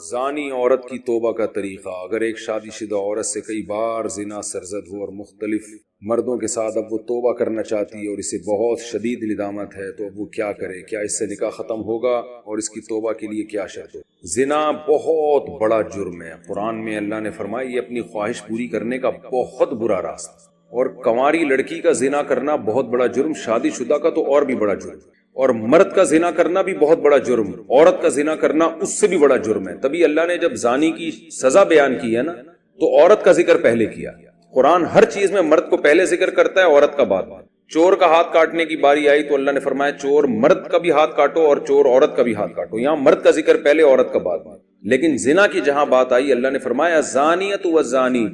زانی عورت کی توبہ کا طریقہ۔ اگر ایک شادی شدہ عورت سے کئی بار زنا سرزد ہو اور مختلف مردوں کے ساتھ اب وہ توبہ کرنا چاہتی ہے اور اسے بہت شدید ندامت ہے، تو اب وہ کیا کرے؟ کیا اس سے نکاح ختم ہوگا اور اس کی توبہ کے لیے کیا شرط ہو؟ زنا بہت بڑا جرم ہے۔ قرآن میں اللہ نے فرمایا یہ اپنی خواہش پوری کرنے کا بہت برا راستہ، اور کنواری لڑکی کا زنا کرنا بہت بڑا جرم، شادی شدہ کا تو اور بھی بڑا جرم، اور مرد کا زنا کرنا بھی بہت بڑا جرم، عورت کا زنا کرنا اس سے بھی بڑا جرم ہے۔ تبھی اللہ نے جب زانی کی سزا بیان کی ہے نا، تو عورت کا ذکر پہلے کیا۔ قرآن ہر چیز میں مرد کو پہلے ذکر کرتا ہے، عورت کا بعد۔ چور کا ہاتھ کاٹنے کی باری آئی تو اللہ نے فرمایا چور مرد کا بھی ہاتھ کاٹو اور چور عورت کا بھی ہاتھ کاٹو۔ یہاں مرد کا ذکر پہلے، عورت کا بعد۔ لیکن زنا کی جہاں بات آئی، اللہ نے فرمایا زانیۃ والزانی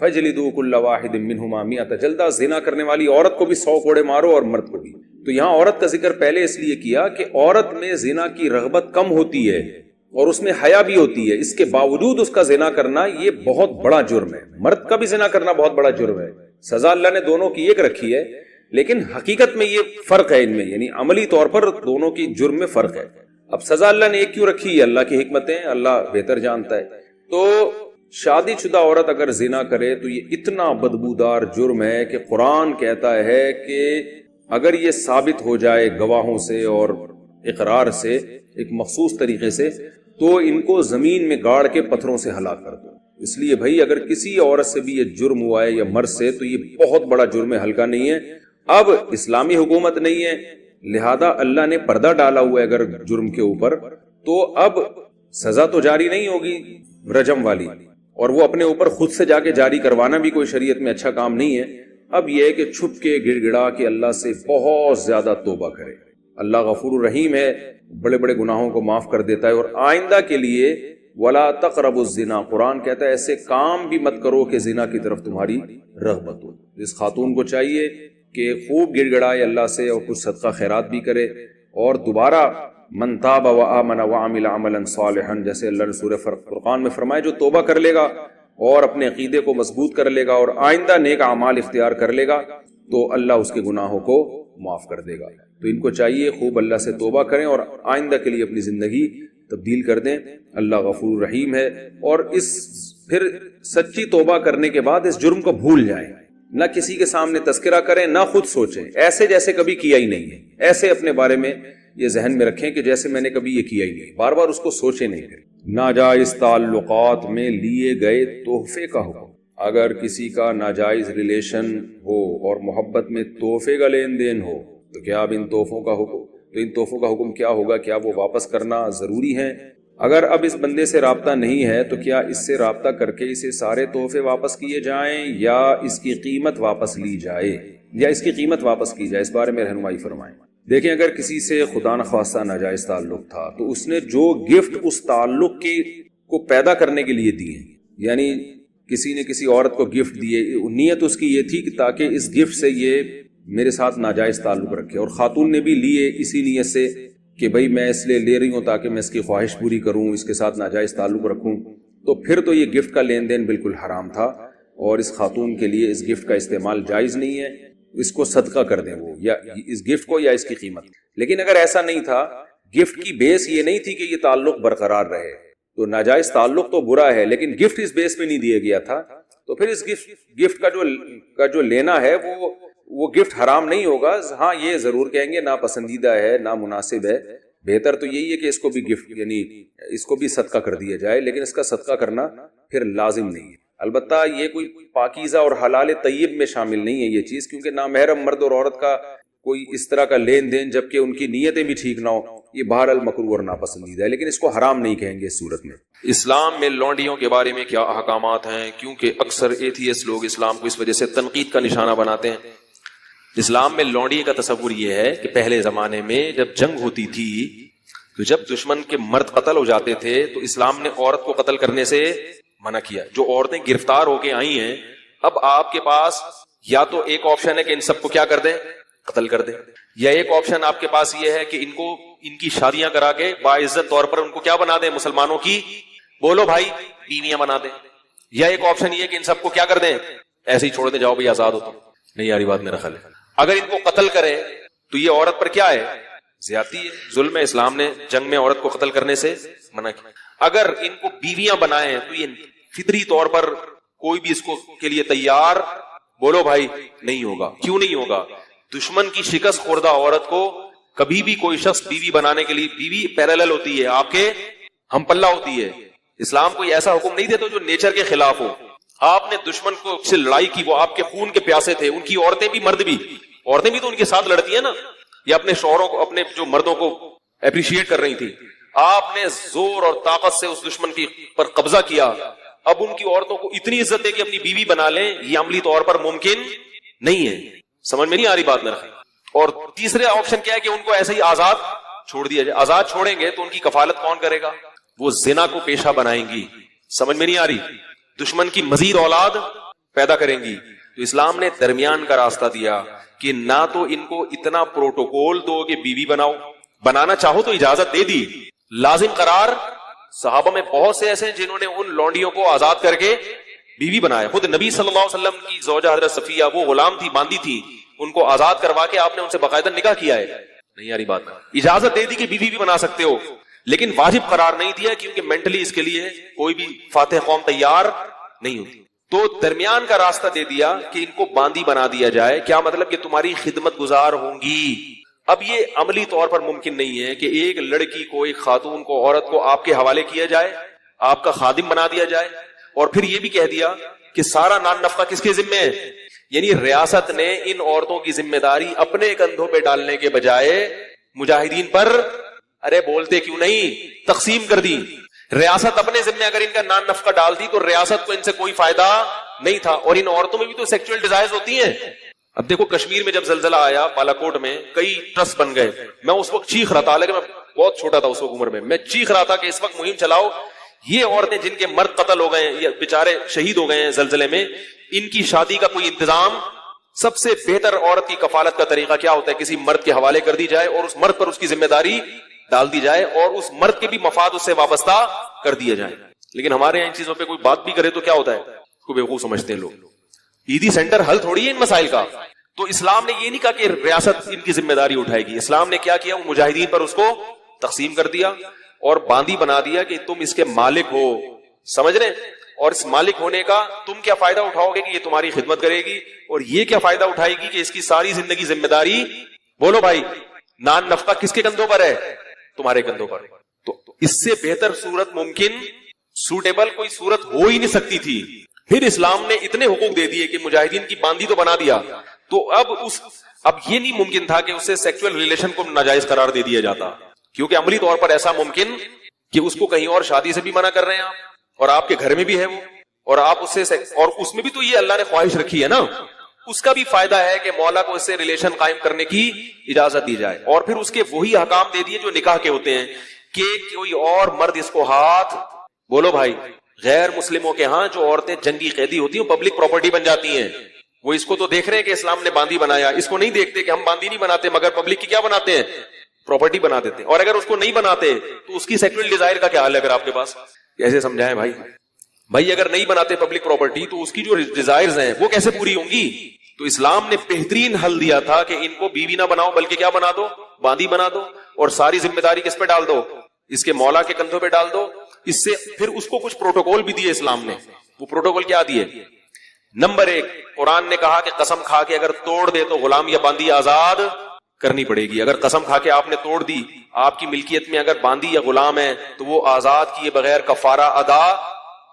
فجلدوا کل واحد منہما مئۃ جلدہ، زنا کرنے والی عورت کو بھی 100 کوڑے مارو اور مرد کو بھی۔ تو یہاں عورت کا ذکر پہلے اس لیے کیا کہ عورت میں زنا کی رغبت کم ہوتی ہے اور اس میں حیا بھی ہوتی ہے، اس کے باوجود اس کا زنا کرنا یہ بہت بڑا جرم ہے۔ مرد کا بھی زنا کرنا بہت بڑا جرم ہے، سزا اللہ نے دونوں کی ایک رکھی ہے، لیکن حقیقت میں یہ فرق ہے ان میں، یعنی عملی طور پر دونوں کی جرم میں فرق ہے۔ اب سزا اللہ نے ایک کیوں رکھی ہے؟ اللہ کی حکمتیں اللہ بہتر جانتا ہے۔ تو شادی شدہ عورت اگر زنا کرے تو یہ اتنا بدبودار جرم ہے کہ قرآن کہتا ہے کہ اگر یہ ثابت ہو جائے گواہوں سے اور اقرار سے ایک مخصوص طریقے سے، تو ان کو زمین میں گاڑ کے پتھروں سے ہلاک کر دو۔ اس لیے بھائی اگر کسی عورت سے بھی یہ جرم ہوا ہے یا مرد سے، تو یہ بہت بڑا جرم ہے، ہلکا نہیں ہے۔ اب اسلامی حکومت نہیں ہے، لہذا اللہ نے پردہ ڈالا ہوا ہے اگر جرم کے اوپر، تو اب سزا تو جاری نہیں ہوگی رجم والی، اور وہ اپنے اوپر خود سے جا کے جاری کروانا بھی کوئی شریعت میں اچھا کام نہیں ہے۔ اب یہ ہے کہ چھپ کے گڑ گڑا کے اللہ سے بہت زیادہ توبہ کرے۔ اللہ غفور الرحیم ہے، بڑے بڑے گناہوں کو معاف کر دیتا ہے، اور آئندہ کے لیے وَلَا تَقْرَبُوا الزِّنَا، قرآن کہتا ہے ایسے کام بھی مت کرو کہ زنا کی طرف تمہاری رغبت ہو۔ اس خاتون کو چاہیے کہ خوب گڑ گڑائے اللہ سے اور کچھ صدقہ خیرات بھی کرے، اور دوبارہ من تاب وآمن وعمل عملا صالحا، جیسے اللہ نے سورہ فرقان میں فرمایا جو توبہ کر لے گا اور اپنے عقیدے کو مضبوط کر لے گا اور آئندہ نیک اعمال اختیار کر لے گا، تو اللہ اس کے گناہوں کو معاف کر دے گا۔ تو ان کو چاہیے خوب اللہ سے توبہ کریں اور آئندہ کے لیے اپنی زندگی تبدیل کر دیں۔ اللہ غفور رحیم ہے، اور اس پھر سچی توبہ کرنے کے بعد اس جرم کو بھول جائیں، نہ کسی کے سامنے تذکرہ کریں، نہ خود سوچیں ایسے جیسے کبھی کیا ہی نہیں ہے، ایسے اپنے بارے میں یہ ذہن میں رکھیں کہ جیسے میں نے کبھی یہ کیا ہی نہیں، بار بار اس کو سوچیں نہیں کریں۔ ناجائز تعلقات میں لیے گئے تحفے کا حکم، اگر کسی کا ناجائز ریلیشن ہو اور محبت میں تحفے کا لین دین ہو، تو کیا اب ان تحفوں کا حکم، تو ان تحفوں کا حکم کیا ہوگا؟ کیا وہ واپس کرنا ضروری ہے؟ اگر اب اس بندے سے رابطہ نہیں ہے تو کیا اس سے رابطہ کر کے اسے سارے تحفے واپس کیے جائیں یا اس کی قیمت واپس لی جائے، یا اس کی قیمت واپس کی جائے؟ اس بارے میں رہنمائی فرمائیں۔ دیکھیں، اگر کسی سے خدا نخواستہ ناجائز تعلق تھا تو اس نے جو گفٹ اس تعلق کو پیدا کرنے کے لیے دیے، یعنی کسی نے کسی عورت کو گفٹ دیے، نیت اس کی یہ تھی کہ تاکہ اس گفٹ سے یہ میرے ساتھ ناجائز تعلق رکھے، اور خاتون نے بھی لیے اسی نیت سے کہ بھئی میں اس لیے لے رہی ہوں تاکہ میں اس کی خواہش پوری کروں، اس کے ساتھ ناجائز تعلق رکھوں، تو پھر تو یہ گفٹ کا لین دین بالکل حرام تھا، اور اس خاتون کے لیے اس گفٹ کا استعمال جائز نہیں ہے، اس کو صدقہ کر دیں وہ، یا اس گفٹ کو یا اس کی قیمت۔ لیکن اگر ایسا نہیں تھا، گفٹ کی بیس یہ نہیں تھی کہ یہ تعلق برقرار رہے، تو ناجائز تعلق تو برا ہے، لیکن گفٹ اس بیس پہ نہیں دیا گیا تھا، تو پھر اس گفٹ کا جو لینا ہے وہ گفٹ حرام نہیں ہوگا۔ ہاں یہ ضرور کہیں گے ناپسندیدہ ہے، نامناسب ہے، بہتر تو یہی ہے کہ اس کو بھی گفٹ یعنی اس کو بھی صدقہ کر دیا جائے، لیکن اس کا صدقہ کرنا پھر لازم نہیں ہے۔ البتہ یہ کوئی پاکیزہ اور حلال طیب میں شامل نہیں ہے یہ چیز، کیونکہ نامحرم مرد اور عورت کا کوئی اس طرح کا لین دین جبکہ ان کی نیتیں بھی ٹھیک نہ ہو، یہ بہرحال مکروہ اور ناپسندیدہ ہے، لیکن اس کو حرام نہیں کہیں گے اس صورت میں۔ اسلام میں لونڈیوں کے بارے میں کیا احکامات ہیں؟ کیونکہ اکثر ایتھیسٹ لوگ اسلام کو اس وجہ سے تنقید کا نشانہ بناتے ہیں۔ اسلام میں لونڈی کا تصور یہ ہے کہ پہلے زمانے میں جب جنگ ہوتی تھی تو جب دشمن کے مرد قتل ہو جاتے تھے تو اسلام نے عورت کو قتل کرنے سے منع کیا۔ جو عورتیں گرفتار ہو کے آئی ہیں، اب آپ کے پاس یا تو ایک آپشن ہے کہ ان سب کو کیا کر دیں، قتل کر دیں، یا ایک آپشن آپ کے پاس یہ ہے کہ ان کی شادیاں کرا کے باعزت طور پر ان کو کیا بنا دیں، مسلمانوں کی بولو بھائی بیویاں بنا دیں، یا ایک آپشن یہ کہ ان سب کو کیا کر دیں، ایسے ہی چھوڑ دیں، جاؤ بھائی آزاد ہو تم۔ نہیں یاری بات میرا خیال ہے اگر ان کو قتل کریں تو یہ عورت پر کیا ہے، زیادتی ہے، ظلم ہے۔ اسلام نے جنگ میں عورت کو قتل کرنے سے منع کیا۔ اگر ان کو بیویاں بنائیں تو یہ فطری طور پر کوئی بھی اس کو کے لیے تیار بولو بھائی نہیں ہوگا. کیوں نہیں ہوگا؟ دشمن کی شکست خوردہ عورت کو کبھی بھی کوئی شخص بیوی بنانے کے لیے، بیوی پیرالل ہوتی ہے، آپ کے ہم پلہ ہوتی ہے. اسلام کوئی ایسا حکم نہیں دیتا جو نیچر کے خلاف ہو. آپ نے دشمن کو سے لڑائی کی، وہ آپ کے خون کے پیاسے تھے، ان کی عورتیں بھی مرد بھی، عورتیں بھی تو ان کے ساتھ لڑتی ہیں نا، یہ اپنے شوہروں کو، اپنے جو مردوں کو اپریشیٹ کر رہی تھی. آپ نے زور اور طاقت سے اس دشمن کی پر قبضہ کیا. اب ان کی عورتوں کو اتنی عزت ہے کہ اپنی بیوی بنا لیں، یہ عملی طور پر ممکن نہیں ہے. سمجھ میں نہیں آ رہی بات میرا؟ اور تیسرے آپشن کیا ہے کہ ان کو ایسے ہی آزاد چھوڑ دیا جائے. آزاد چھوڑیں گے تو ان کی کفالت کون کرے گا؟ وہ زنا کو پیشہ بنائیں گی. سمجھ میں نہیں آ رہی؟ دشمن کی مزید اولاد پیدا کریں گی. تو اسلام نے درمیان کا راستہ دیا کہ نہ تو ان کو اتنا پروٹوکول دو کہ بیوی بناؤ، بنانا چاہو تو اجازت دے دی، لازم قرار. صحابہ میں بہت سے ایسے ہیں جنہوں نے ان لونڈیوں کو آزاد کر کے بیوی بنایا. خود نبی صلی اللہ علیہ وسلم کی زوجہ حضرت صفیہ، وہ غلام تھی، باندھی تھی، ان کو آزاد کروا کے آپ نے ان سے باقاعدہ نکاح کیا ہے. نہیں یاری بات، اجازت دے دی کہ بیوی بھی بنا سکتے ہو، لیکن واجب قرار نہیں دیا کیونکہ مینٹلی اس کے لیے کوئی بھی فاتح قوم تیار نہیں ہوتی. تو درمیان کا راستہ دے دیا کہ ان کو باندی بنا دیا جائے. کیا مطلب؟ کہ تمہاری خدمت گزار ہوں گی. اب یہ عملی طور پر ممکن نہیں ہے کہ ایک لڑکی کو، ایک خاتون کو، عورت کو آپ کے حوالے کیا جائے، آپ کا خادم بنا دیا جائے، اور پھر یہ بھی کہہ دیا کہ سارا نان نفقہ کس کے ذمہ ہے. یعنی ریاست نے ان عورتوں کی ذمہ داری اپنے کندھوں پہ ڈالنے کے بجائے مجاہدین پر، ارے بولتے کیوں نہیں، تقسیم کر دی. ریاست اپنے ذمہ اگر ان کا نان نفقہ ڈال دی تو ریاست کو ان سے کوئی فائدہ نہیں تھا. اور ان عورتوں میں بھی تو سیکچوئل ڈیزائرز ہوتی ہیں. اب دیکھو کشمیر میں جب زلزلہ آیا بالاکوٹ میں، کئی ٹرسٹ بن گئے. میں اس وقت چیخ رہا تھا، لیکن میں بہت چھوٹا تھا اس وقت عمر میں چیخ رہا تھا کہ اس وقت مہم چلاؤ، یہ عورتیں جن کے مرد قتل ہو گئے ہیں یا بیچارے شہید ہو گئے ہیں زلزلے میں، ان کی شادی کا کوئی انتظام. سب سے بہتر عورت کی کفالت کا طریقہ کیا ہوتا ہے؟ کسی مرد کے حوالے کر دی جائے اور اس مرد پر اس کی ذمہ داری ڈال دی جائے اور اس مرد کے بھی مفاد اس سے وابستہ کر دیا جائے. لیکن ہمارے یہاں ان چیزوں پہ کوئی بات بھی کرے تو کیا ہوتا ہے؟ اس کو بیوقوف سمجھتے ہیں لوگ. عیدی سینٹر حل تھوڑی ہے ان مسائل کا. تو اسلام نے یہ نہیں کہا کہ ریاست ان کی ذمہ داری اٹھائے گی. اسلام نے کیا کیا؟ وہ مجاہدین پر اس کو تقسیم کر دیا اور باندی بنا دیا کہ تم اس کے مالک ہو. سمجھ رہے؟ اور اس مالک ہونے کا تم کیا فائدہ اٹھاؤ گے کہ یہ تمہاری خدمت کرے گی، اور یہ کیا فائدہ اٹھائے گی کہ اس کی ساری زندگی ذمہ داری، بولو بھائی، نان نفقہ کس کے کندھوں پر ہے؟ تمہارے کندھوں پر. تو اس سے بہتر صورت ممکن، سوٹیبل کوئی صورت ہو ہی نہیں سکتی تھی. پھر اسلام نے اتنے حقوق دے دیے کہ مجاہدین کی باندی تو بنا دیا، تو اب یہ نہیں ممکن تھا کہ اسے سیکسول ریلیشن کو ناجائز قرار دے دیا جاتا، کیونکہ عملی طور پر ایسا ممکن کہ اس کو کہیں اور شادی سے بھی منع کر رہے ہیں آپ، اور آپ کے گھر میں بھی ہے وہ، اور آپ اس سے، اور اس میں بھی تو یہ اللہ نے خواہش رکھی ہے نا، اس کا بھی فائدہ ہے کہ مولا کو اس سے ریلیشن قائم کرنے کی اجازت دی جائے. اور پھر اس کے وہی احکام دے دیے جو نکاح کے ہوتے ہیں کہ کوئی اور مرد اس کو ہاتھ، بولو بھائی، غیر مسلموں کے ہاں جو عورتیں جنگی قیدی ہوتی ہیں پبلک پراپرٹی بن جاتی ہیں، وہ اس کو تو دیکھ رہے ہیں کہ اسلام نے باندی بنایا، اس کو نہیں دیکھتے کہ ہم باندی نہیں بناتے مگر پبلک کی کیا بناتے ہیں؟ پراپرٹی بنا دیتے ہیں. اور اگر اس کو نہیں بناتے تو اس کی سیکشل ڈیزائر کا کیا حال ہے؟ اگر آپ کے پاس کیسے سمجھائیں بھائی اگر نہیں بناتے پبلک پراپرٹی تو اس کی جو ڈیزائرز ہیں وہ کیسے پوری ہوں گی؟ تو اسلام نے بہترین حل دیا تھا کہ ان کو بیوی نہ بناؤ بلکہ کیا بنا دو؟ باندی بنا دو، اور ساری ذمہ داری کس پہ ڈال دو؟ اس کے مولا کے کندھوں پہ ڈال دو. اس سے پھر اس کو کچھ پروٹوکول بھی دیے اسلام نے. وہ پروٹوکول کیا دیے؟ نمبر 1، قرآن نے کہا کہ قسم کھا کے اگر توڑ دے تو غلام یا باندی آزاد کرنی پڑے گی. اگر قسم کھا کے آپ نے توڑ دی، آپ کی ملکیت میں اگر باندی یا غلام ہے تو وہ آزاد کیے بغیر کفارہ ادا.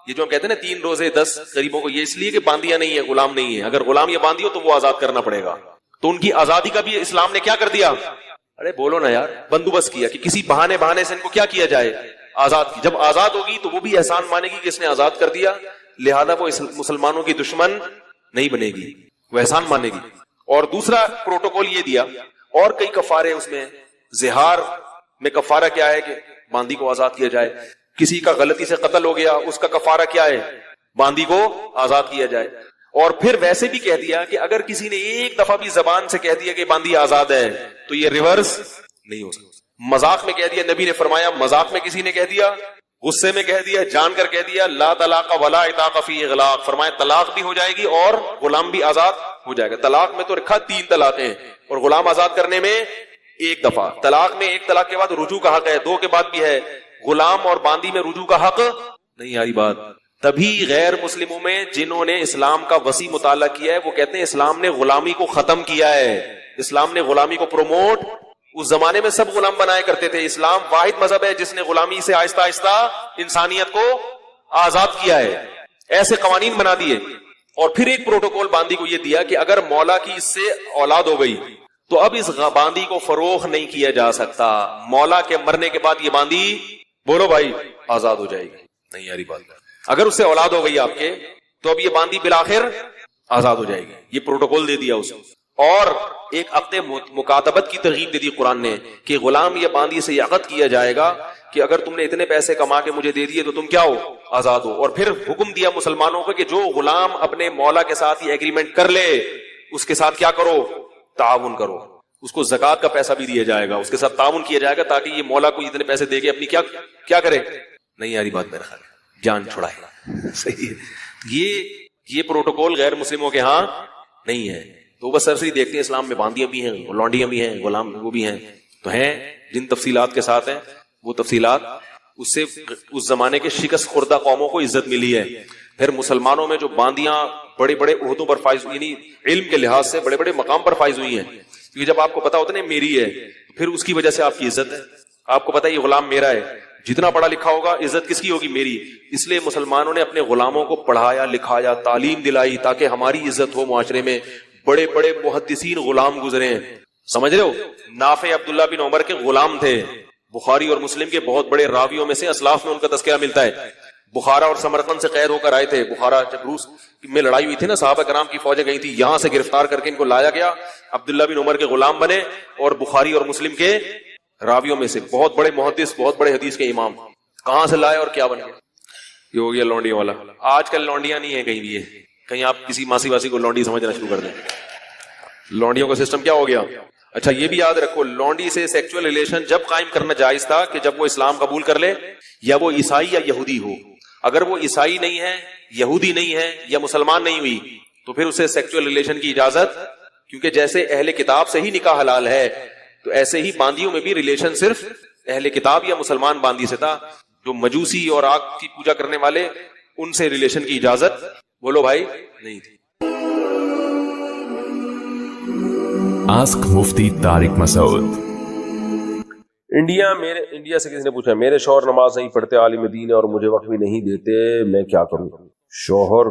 یہ جو ہم کہتے ہیں نا 3 روزے 10 غریبوں کو، یہ اس لیے کہ باندیاں نہیں ہے، غلام نہیں ہے. اگر غلام یا باندی ہو تو وہ آزاد کرنا پڑے گا. تو ان کی آزادی کا بھی اسلام نے کیا کر دیا؟ ارے بولو نا یار، بندوبست کیا کہ کسی بہانے سے ان کو کیا کیا جائے؟ آزاد کی. جب آزاد ہوگی تو وہ بھی احسان مانے گی کہ اس نے آزاد کر دیا، لہذا وہ مسلمانوں کی دشمن نہیں بنے گی، وہ احسان مانے گی. اور دوسرا پروٹوکول یہ دیا، اور کئی کفارے اس میں. زہار میں کفارہ کیا ہے کہ باندی کو آزاد کیا جائے. کسی کا غلطی سے قتل ہو گیا، اس کا کفارہ کیا ہے؟ باندی کو آزاد کیا جائے. اور پھر ویسے بھی کہہ دیا کہ اگر کسی نے ایک دفعہ بھی زبان سے کہہ دیا کہ باندی آزاد ہے تو یہ ریورس نہیں ہو سکتا. مذاق میں کہہ دیا، نبی نے فرمایا مذاق میں کسی نے کہہ دیا، غصے میں کہہ دیا، جان کر کہہ دیا، لا طلاق ولا عتاق فی اغلاق، فرمایا طلاق بھی ہو جائے گی اور غلام بھی آزاد ہو جائے گا. طلاق میں تو رکھا 3 طلاقیں، اور غلام آزاد کرنے میں 1 دفعہ. طلاق میں 1 طلاق کے بعد رجوع کا حق ہے، 2 کے بعد بھی ہے. غلام اور باندی میں رجوع کا حق نہیں آئی بات. تبھی غیر مسلموں میں جنہوں نے اسلام کا وسیع مطالعہ کیا ہے وہ کہتے ہیں اسلام نے غلامی کو ختم کیا ہے, اسلام نے غلامی کو پروموٹ. اس زمانے میں سب غلام بنایا کرتے تھے, اسلام واحد مذہب ہے جس نے غلامی سے آہستہ آہستہ انسانیت کو آزاد کیا ہے. ایسے قوانین بنا دیے. اور پھر ایک پروٹوکول باندی کو یہ دیا کہ اگر مولا کی اس سے اولاد ہو گئی تو اب اس باندی کو فروخت نہیں کیا جا سکتا, مولا کے مرنے کے بعد یہ باندی بولو بھائی آزاد ہو جائے گی. نہیں یاری بات, اگر اس سے اولاد ہو گئی آپ کے تو اب یہ باندی بالآخر آزاد ہو جائے گی. یہ پروٹوکول دے دیا اس کو. اور ایک عقد مکاتبت کی ترغیب دے دی قرآن نے کہ غلام یا باندی سے یہ عقد کیا جائے گا کہ اگر تم نے اتنے پیسے کما کے مجھے دے دیے تو تم کیا ہو, آزاد ہو. اور پھر حکم دیا مسلمانوں کو کہ جو غلام اپنے مولا کے ساتھ یہ ایگریمنٹ کر لے اس کے ساتھ کیا کرو, تعاون کرو. اس کو زکات کا پیسہ بھی دیا جائے گا, اس کے ساتھ تعاون کیا جائے گا تاکہ یہ مولا کو اتنے پیسے دے کے اپنی کیا کرے. نہیں یاری بات میرا خیال جان چھڑائے. صحیح ہے. یہ پروٹوکول غیر مسلموں کے ہاں نہیں ہے. تو بس سرسری دیکھتے ہیں اسلام میں باندیاں بھی ہیں, لونڈیاں بھی ہیں, غلام وہ بھی ہیں. تو ہیں جن تفصیلات کے ساتھ ہیں وہ تفصیلات, اس سے اس زمانے کے شکست خوردہ قوموں کو عزت ملی ہے. پھر مسلمانوں میں جو باندیاں بڑے بڑے عہدوں پر فائز, یعنی علم کے لحاظ سے بڑے بڑے مقام پر فائز ہوئی ہیں, کیونکہ جب آپ کو پتا ہوتا ہے نا میری ہے پھر اس کی وجہ سے آپ کی عزت ہے. آپ کو پتا ہے یہ غلام میرا ہے, جتنا پڑھا لکھا ہوگا عزت کس کی ہوگی, میری. اس لیے مسلمانوں نے اپنے غلاموں کو پڑھایا لکھایا, تعلیم دلائی تاکہ ہماری عزت ہو معاشرے میں. بڑے بڑے محدثین غلام گزرے ہیں, سمجھ رہے ہو. نافع عبداللہ بن عمر کے غلام تھے. بخاری اور مسلم کے بہت بڑے راویوں میں سے اسلاف میں ان کا تذکرہ ملتا ہے. بخارا اور سمرقند سے قید ہو کر آئے تھے. بخارا جب روس میں لڑائی ہوئی تھی نا, صحابہ کرام کی فوجیں گئی تھی, یہاں سے گرفتار کر کے ان کو لایا گیا. عبداللہ بن عمر کے غلام بنے اور بخاری اور مسلم کے راویوں میں سے بہت بڑے محدث, بہت بڑے حدیث کے امام. کہاں سے لائے اور کیا بن گئے. یہ ہو گیا لونڈیوں والا. آج کل لونڈیاں نہیں ہے کہیں بھی, کہیں آپ کسی ماسی واسی کو لونڈی سمجھنا شروع کر دیں. لونڈیوں کا سسٹم کیا ہو گیا. اچھا یہ بھی یاد رکھو, لونڈی سے سیکچوئل ریلیشن جب قائم کرنا جائز تھا کہ جب وہ اسلام قبول کر لے یا وہ عیسائی یا یہودی ہو. اگر وہ عیسائی نہیں ہے, یہودی نہیں ہے یا مسلمان نہیں ہوئی تو پھر اسے سیکچوئل ریلیشن کی اجازت, کیونکہ جیسے اہل کتاب سے ہی نکاح حلال ہے تو ایسے ہی باندیوں میں بھی ریلیشن صرف اہل کتاب یا مسلمان باندی سے تھا. جو مجوسی اور آگ کی پوجا کرنے والے ان سے ریلیشن کی اجازت بولو بھائی نہیں تھی. آسک مفتی طارق مسعود. انڈیا سے کسی نے پوچھا, میرے شوہر نماز نہیں پڑھتے, عالم دین ہے اور مجھے وقت بھی نہیں دیتے, میں کیا کروں. شوہر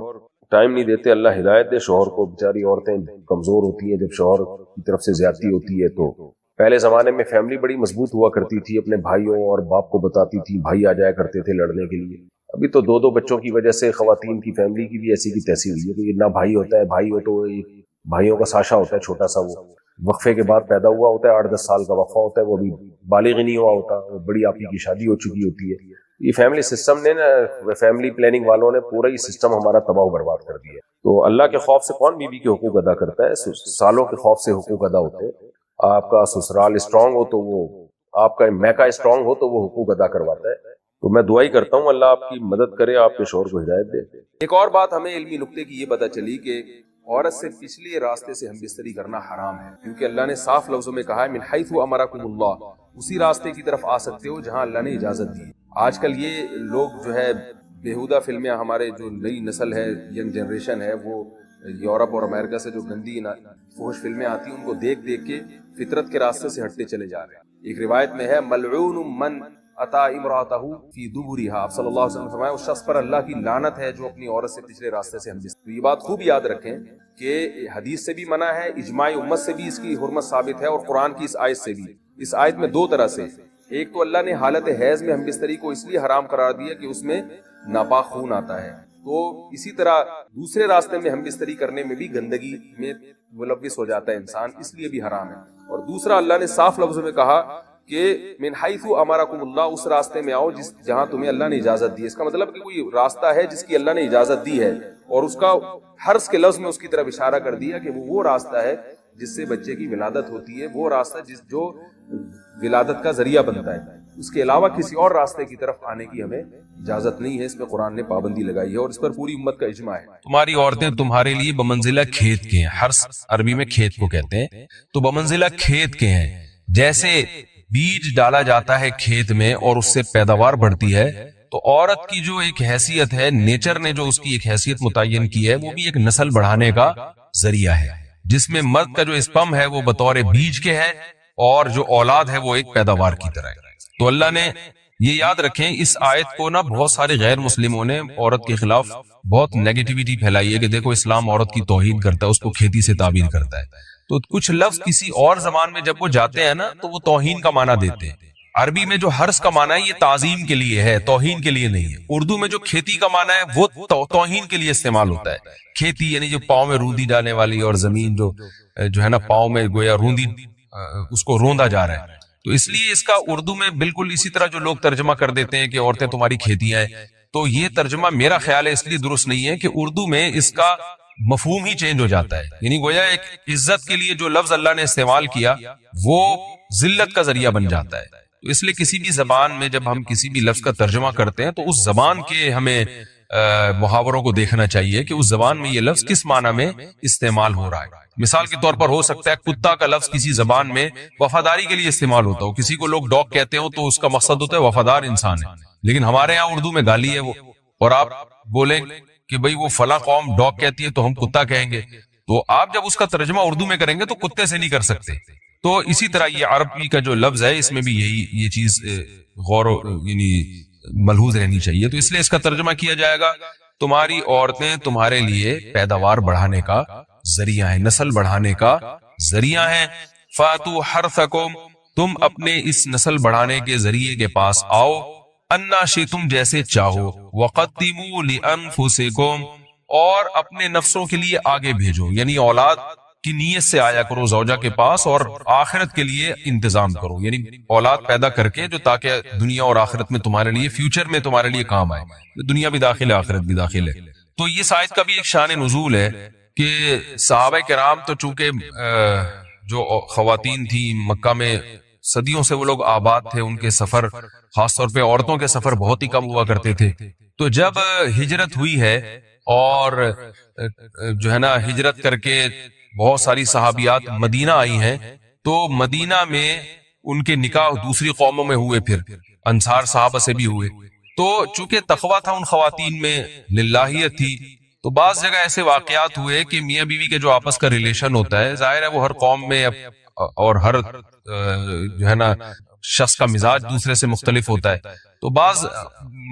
ٹائم نہیں دیتے, اللہ ہدایت دے شوہر کو. بیچاری عورتیں کمزور ہوتی ہیں جب شوہر کی طرف سے زیادتی ہوتی ہے. تو پہلے زمانے میں فیملی بڑی مضبوط ہوا کرتی تھی, اپنے بھائیوں اور باپ کو بتاتی تھی, بھائی آ جایا کرتے تھے لڑنے کے لیے. ابھی تو دو بچوں کی وجہ سے خواتین کی فیملی کی بھی ایسی کی تیسی ہوئی ہے. تو یہ نہ بھائی ہوتا ہے, بھائی ہو تو بھائیوں کا ساشا ہوتا ہے چھوٹا سا, وہ وقفے کے بعد پیدا ہوا ہوتا ہے, 8-10 سال کا وقفہ ہوتا ہے, وہ بھی بالغ نہیں ہوا ہوتا, وہ بڑی آپی کی شادی ہو چکی ہوتی ہے. یہ فیملی سسٹم نے نا, فیملی پلاننگ والوں نے پورا ہی سسٹم ہمارا تباہ و برباد کر دیا. تو اللہ کے خوف سے کون بیوی کے حقوق ادا کرتا ہے, سالوں کے خوف سے حقوق ادا ہوتے ہیں. آپ کا سسرال اسٹرانگ ہو تو وہ, آپ کا میکا اسٹرانگ ہو تو وہ حقوق ادا کرواتا ہے. تو میں دعائی کرتا ہوں اللہ آپ کی مدد کرے, آپ کے شوہر کو ہدایت دے. ایک اور بات ہمیں علمی نقطے کی یہ پتہ چلی کہ عورت سے پچھلے راستے سے ہم بستری کرنا حرام ہے, کیونکہ اللہ نے صاف لفظوں میں کہا ہے من حیث امرکم اللہ, اسی راستے کی طرف آ سکتے ہو جہاں اللہ نے اجازت دی. آج کل یہ لوگ جو ہے بیہودہ فلمیں, ہمارے جو نئی نسل ہے, ینگ جنریشن ہے, وہ یورپ اور امریکہ سے جو گندی فحش فلمیں آتی ہیں ان کو دیکھ کے فطرت کے راستے سے ہٹتے چلے جا رہے ہیں. ایک روایت میں ہے ملعون من اتا امراتہ فی دبرہا, آپ صلی اللہ علیہ وسلم فرمایا اس شخص پر اللہ کی لعنت ہے جو اپنی عورت سے پچھلے راستے سے ہم بستری. یہ بات خوب یاد رکھیں کہ حدیث سے بھی منع ہے, اجماع امت سے بھی اس کی حرمت ثابت ہے, اور قرآن کی اس آیت سے بھی. اس آیت میں دو طرح سے, ایک تو اللہ نے حالت حیض میں ہم بستری کو اس لیے حرام قرار دیا کہ اس میں ناپاک خون آتا ہے, تو اسی طرح دوسرے راستے میں ہم بستری کرنے میں بھی گندگی میں ملوث ہو جاتا ہے انسان, اس لیے بھی حرام ہے. اور دوسرا اللہ نے صاف لفظوں میں کہا کہ من حیث امرکم اللہ, اس راستے میں آؤ جہاں تمہیں اللہ نے اجازت دی. اس کا مطلب کہ کوئی راستہ ہے جس کی اللہ نے اجازت دی ہے, اور اس کا حرص کے لفظ میں اس کی طرف اشارہ کر دیا کہ وہ راستہ ہے جس سے بچے کی ولادت ہوتی ہے, وہ راستہ جو ولادت کا ذریعہ بنتا ہے. اس کے علاوہ کسی اور راستے کی طرف آنے کی ہمیں اجازت نہیں ہے. اس پہ قرآن نے پابندی لگائی ہے اور اس پر پوری امت کا اجماع ہے. تمہاری عورتیں تمہارے لیے بمنزلہ کھیت کے ہیں, حرث عربی میں کھیت کو کہتے ہیں, تو بمنزلہ کھیت کے ہیں. جیسے بیج ڈالا جاتا ہے کھیت میں اور اس سے پیداوار بڑھتی ہے، تو عورت کی جو ایک حیثیت ہے، نیچر نے جو اس کی ایک حیثیت متعین کی ہے، وہ بھی ایک نسل بڑھانے کا ذریعہ ہے، جس میں مرد کا جو اسپم ہے وہ بطور بیج کے ہے اور جو اولاد ہے وہ ایک پیداوار کی طرح ہے۔ تو اللہ نے یہ یاد رکھیں، اس آیت کو نا بہت سارے غیر مسلموں نے عورت کے خلاف بہت نیگیٹیوٹی پھیلائی ہے کہ دیکھو اسلام عورت کی توہین کرتا ہے، اس کو کھیتی سے تعبیر کرتا ہے۔ تو کچھ لفظ کسی اور زبان میں جب وہ جاتے ہیں نا تو وہ توہین کا معنی دیتے ہیں۔ عربی میں جو حرث کا معنی ہے یہ تعظیم کے لیے ہے، توہین کے لیے نہیں ہے۔ اردو میں جو کھیتی کا معنی ہے وہ توہین کے لیے استعمال ہوتا ہے۔ کھیتی یعنی جو پاؤں میں روندی ڈالنے والی، اور زمین جو ہے نا پاؤں میں گویا روندی، اس کو روندا جا رہا ہے، تو اس لیے اس کا اردو میں بالکل اسی طرح جو لوگ ترجمہ کر دیتے ہیں کہ عورتیں تمہاری کھیتیاں ہیں، تو یہ ترجمہ میرا خیال ہے اس لیے درست نہیں ہے کہ اردو میں اس کا مفہوم ہی چینج ہو جاتا ہے۔ یعنی گویا ایک عزت کے لیے جو لفظ اللہ نے استعمال کیا وہ ذلت کا ذریعہ بن جاتا ہے۔ تو اس لیے کسی بھی زبان میں جب ہم کسی بھی لفظ کا ترجمہ کرتے ہیں تو اس زبان کے ہمیں محاوروں کو دیکھنا چاہیے کہ اس زبان میں یہ لفظ کس معنی میں استعمال ہو رہا ہے۔ مثال کے طور پر ہو سکتا ہے کتا کا لفظ کسی زبان میں وفاداری کے لیے استعمال ہوتا ہو، کسی کو لوگ ڈاگ کہتے ہو تو اس کا مقصد ہوتا ہے وفادار انسان ہے، لیکن ہمارے یہاں اردو میں گالی ہے وہ، اور آپ بولیں کہ بھئی وہ فلاں قوم ڈاگ کہتی ہے تو ہم کتا کہیں گے، تو آپ جب اس کا ترجمہ اردو میں کریں گے تو کتے سے نہیں کر سکتے۔ تو اسی طرح یہ عربی کا جو لفظ ہے اس میں بھی یہ چیز غور یعنی ملحوظ رہنی چاہیے۔ تو اس لیے اس کا ترجمہ کیا جائے گا تمہاری عورتیں تمہارے لیے پیداوار بڑھانے کا ذریعہ ہیں، نسل بڑھانے کا ذریعہ ہیں۔ فاتو حرثکم، تم اپنے اس نسل بڑھانے کے ذریعے کے پاس آؤ، انا شئتم جیسے چاہو، وقدموا لانفسکم، اور اپنے نفسوں کے لیے آگے بھیجو، یعنی اولاد کی نیت سے آیا کرو زوجہ کے پاس اور آخرت کے لیے انتظام کرو، یعنی اولاد پیدا کر کے جو تاکہ دنیا اور آخرت میں تمہارے لیے فیوچر میں تمہارے لیے کام آئے، دنیا بھی داخل ہے آخرت بھی داخل ہے۔ تو یہ آیت کا بھی ایک شان نزول ہے کہ صحابہ کرام تو چونکہ جو خواتین تھیں مکہ میں صدیوں سے وہ لوگ آباد تھے، ان کے سفر خاص طور پہ عورتوں کے سفر بہت ہی کم ہوا کرتے تھے، تو جب ہجرت ہوئی ہے اور جو ہے نا ہجرت کر کے بہت ساری صحابیات مدینہ آئی ہیں، تو مدینہ میں ان کے نکاح دوسری قوموں میں ہوئے، پھر انصار صحابہ سے بھی ہوئے، تو چونکہ تقویٰ تھا ان خواتین میں، للہیت تھی، تو بعض جگہ ایسے واقعات ہوئے کہ میاں بیوی کے جو آپس کا ریلیشن ہوتا ہے، ظاہر ہے وہ ہر قوم میں اور ہر جو ہے نا شخص کا مزاج دوسرے سے مختلف ہوتا ہے، تو بعض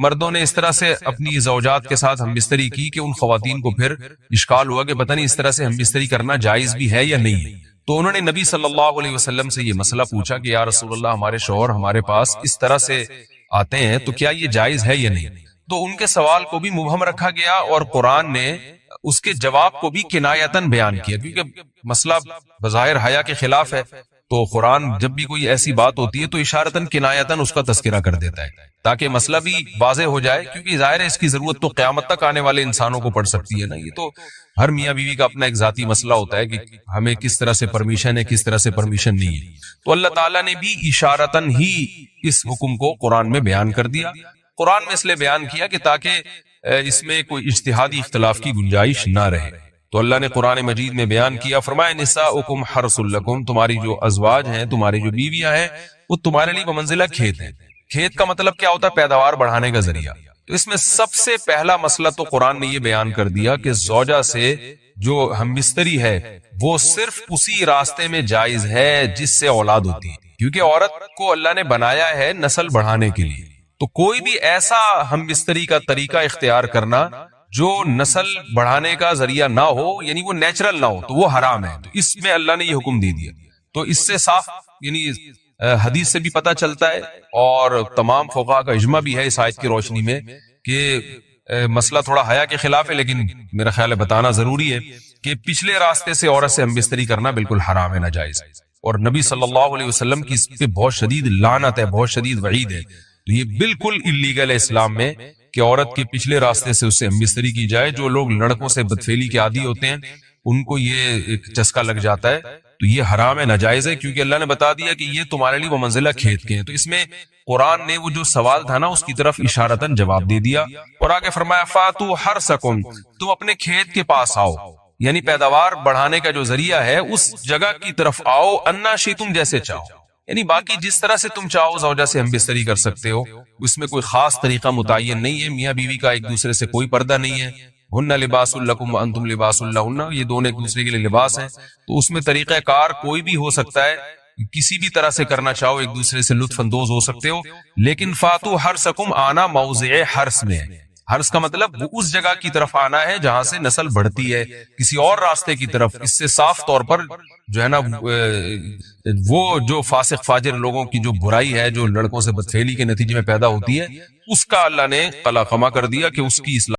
مردوں نے اس طرح سے اپنی زوجات کے ساتھ ہم بستری کی کہ ان خواتین کو پھر اشکال ہوا کہ پتہ نہیں اس طرح سے ہم بستری کرنا جائز بھی ہے یا نہیں ہے، تو انہوں نے نبی صلی اللہ علیہ وسلم سے یہ مسئلہ پوچھا کہ یا رسول اللہ ہمارے شوہر ہمارے پاس اس طرح سے آتے ہیں تو کیا یہ جائز ہے یا نہیں، تو ان کے سوال کو بھی مبہم رکھا گیا اور قرآن نے اس کے جواب کو بھی کنایتاً بیان کیا، کیونکہ مسئلہ بظاہر حیا کے خلاف ہے، تو قرآن جب بھی کوئی ایسی بات ہوتی ہے تو اشارتاً کنایتاً اس کا تذکرہ کر دیتا ہے تاکہ مسئلہ بھی واضح ہو جائے، کیونکہ ظاہر ہے اس کی ضرورت تو قیامت تک آنے والے انسانوں کو پڑ سکتی ہے نا، یہ تو ہر میاں بیوی کا اپنا ایک ذاتی مسئلہ ہوتا ہے کہ ہمیں کس طرح سے پرمیشن ہے کس طرح سے پرمیشن نہیں ہے، تو اللہ تعالیٰ نے بھی اشارتاً ہی اس حکم کو قرآن میں بیان کر دیا۔ قرآن میں اس لیے بیان کیا کہ تاکہ اس میں کوئی اجتہادی اختلاف کی گنجائش نہ رہے، تو اللہ نے قرآن مجید میں بیان کیا، فرمایا نساؤکم حرث لکم، تمہاری جو ازواج ہیں تمہاری جو بیویاں ہیں وہ تمہارے لیے بمنزلہ کھیت ہیں۔ کھیت کا مطلب کیا ہوتا ہے؟ پیداوار بڑھانے کا ذریعہ۔ تو اس میں سب سے پہلا مسئلہ تو قرآن نے یہ بیان کر دیا کہ زوجہ سے جو ہم بستری ہے وہ صرف اسی راستے میں جائز ہے جس سے اولاد ہوتی ہے، کیونکہ عورت کو اللہ نے بنایا ہے نسل بڑھانے کے لیے، تو کوئی بھی ایسا ہم بستری کا طریقہ اختیار کرنا جو نسل بڑھانے کا ذریعہ نہ ہو، یعنی وہ نیچرل نہ ہو، تو وہ حرام ہے۔ تو اس میں اللہ نے یہ حکم دے دیا، تو اس سے صاف یعنی حدیث سے بھی پتہ چلتا ہے اور تمام فقہاء کا اجماع بھی ہے اس آیت کی روشنی میں کہ مسئلہ تھوڑا حیا کے خلاف ہے، لیکن میرا خیال ہے بتانا ضروری ہے کہ پچھلے راستے سے عورت سے ہم بستری کرنا بالکل حرام ہے، ناجائز ہے، اور نبی صلی اللہ علیہ وسلم کی اس پہ بہت شدید لعنت ہے، بہت شدید وعید ہے، تو یہ بالکل اللیگل ہے اسلام میں کہ عورت کے پچھلے راستے سے اس سے ہم بستری کی جائے۔ جو لوگ لڑکوں سے بدفعلی کے عادی ہوتے ہیں ان کو یہ ایک چسکا لگ جاتا ہے، تو یہ حرام ہے، ناجائز ہے، کیونکہ اللہ نے بتا دیا کہ یہ تمہارے لیے وہ منزلہ کھیت کے ہیں۔ تو اس میں قرآن نے وہ جو سوال تھا نا اس کی طرف اشارتاً جواب دے دیا، اور آگے فرمایا فاتو حرثکم، تم اپنے کھیت کے پاس آؤ، یعنی پیداوار بڑھانے کا جو ذریعہ ہے اس جگہ کی طرف آؤ، انا شئتم جیسے چاہو، یعنی باقی جس طرح سے تم چاہو زوجہ سے ہم بستری کر سکتے ہو، اس میں کوئی خاص طریقہ متعین نہیں ہے. میاں بیوی کا ایک دوسرے سے کوئی پردہ نہیں ہے. ہن لباس لکم وانتم لباس لہن، یہ دونوں ایک دوسرے کے لیے لباس ہیں. تو اس میں طریقہ کار کوئی بھی ہو سکتا ہے، کسی بھی طرح سے کرنا چاہو ایک دوسرے سے لطف اندوز ہو سکتے ہو. لیکن فاتو حرسکم، آنا موضع حرس میں ہے. حرس کا مطلب وہ اس جگہ کی طرف آنا ہے جہاں سے نسل بڑھتی ہے، کسی اور راستے کی طرف. اس سے صاف طور پر جو ہے نا وہ جو فاسق فاجر لوگوں کی جو برائی ہے، جو لڑکوں سے بدفعلی کے نتیجے میں پیدا ہوتی ہے، اس کا اللہ نے قلع کما کر دیا کہ اس کی اصلاح